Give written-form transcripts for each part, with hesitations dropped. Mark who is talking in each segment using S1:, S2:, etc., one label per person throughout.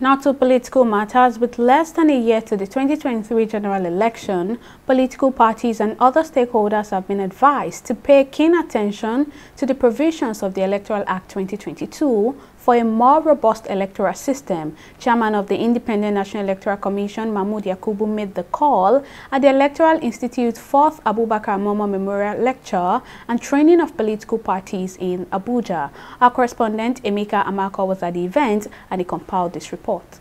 S1: Now to political matters. With less than a year to the 2023 general election, political parties and other stakeholders have been advised to pay keen attention to the provisions of the Electoral Act 2022 for a more robust electoral system. Chairman of the Independent National Electoral Commission, Mahmood Yakubu, made the call at the Electoral Institute's 4th Abubakar Momo Memorial Lecture and Training of Political Parties in Abuja. Our correspondent, Emeka Amako, was at the event and he compiled this report.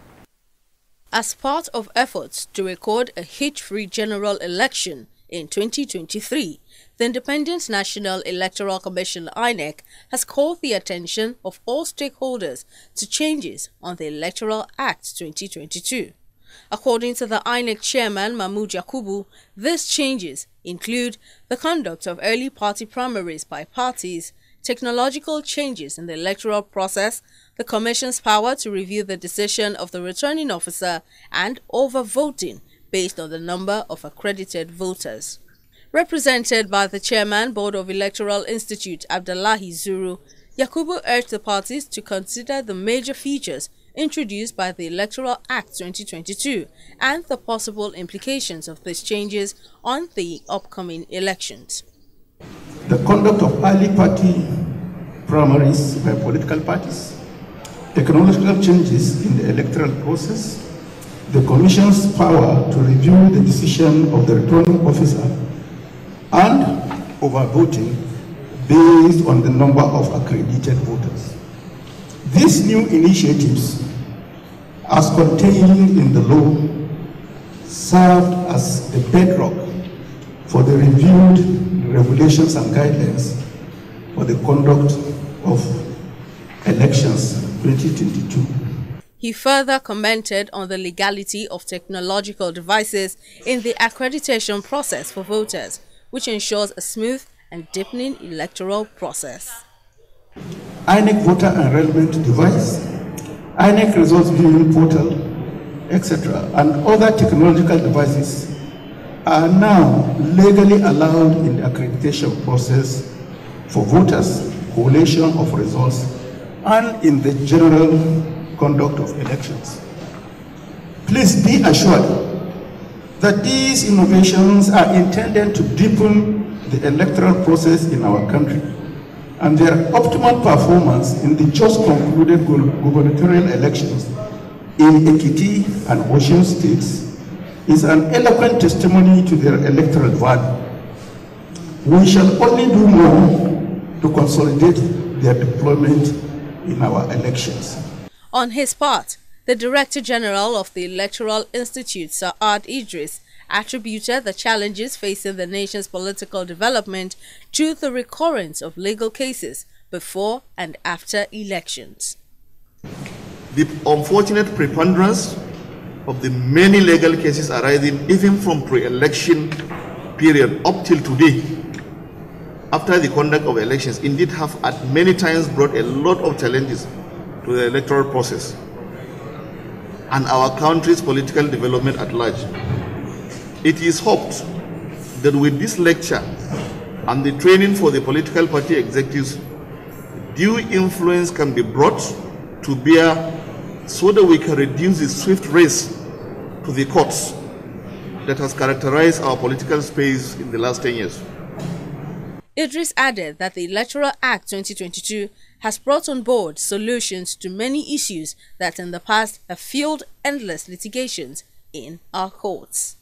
S2: As part of efforts to record a hitch-free general election in 2023, the Independent National Electoral Commission (INEC) has called the attention of all stakeholders to changes on the Electoral Act 2022. According to the INEC chairman, Mahmood Yakubu, these changes include the conduct of early party primaries by parties, technological changes in the electoral process, the Commission's power to review the decision of the returning officer, and overvoting based on the number of accredited voters. Represented by the Chairman, Board of Electoral Institute, Abdullahi Zuru, Yakubu urged the parties to consider the major features introduced by the Electoral Act 2022 and the possible implications of these changes on the upcoming elections.
S3: The conduct of early party primaries by political parties, technological changes in the electoral process, the Commission's power to review the decision of the returning officer, and overvoting based on the number of accredited voters. These new initiatives, as contained in the law, served as the bedrock for the reviewed regulations and guidelines for the conduct of elections 2022.
S2: He further commented on the legality of technological devices in the accreditation process for voters, which ensures a smooth and deepening electoral process.
S3: INEC voter enrollment device, INEC results viewing portal, etc., and other technological devices are now legally allowed in the accreditation process for voters, collation of results, and in the general conduct of elections. Please be assured that these innovations are intended to deepen the electoral process in our country, and their optimal performance in the just concluded gubernatorial elections in Ekiti and Osun states is an eloquent testimony to their electoral value. We shall only do more to consolidate their deployment in our elections.
S2: On his part, the Director General of the Electoral Institute, Saad Idris, attributed the challenges facing the nation's political development to the recurrence of legal cases before and after elections.
S4: The unfortunate preponderance of the many legal cases arising even from pre-election period up till today, after the conduct of elections, indeed have at many times brought a lot of challenges to the electoral process and our country's political development at large. It is hoped that with this lecture and the training for the political party executives, due influence can be brought to bear so that we can reduce the swift race to the courts that has characterized our political space in the last 10 years.
S2: Idris added that the Electoral Act 2022 has brought on board solutions to many issues that in the past have fueled endless litigations in our courts.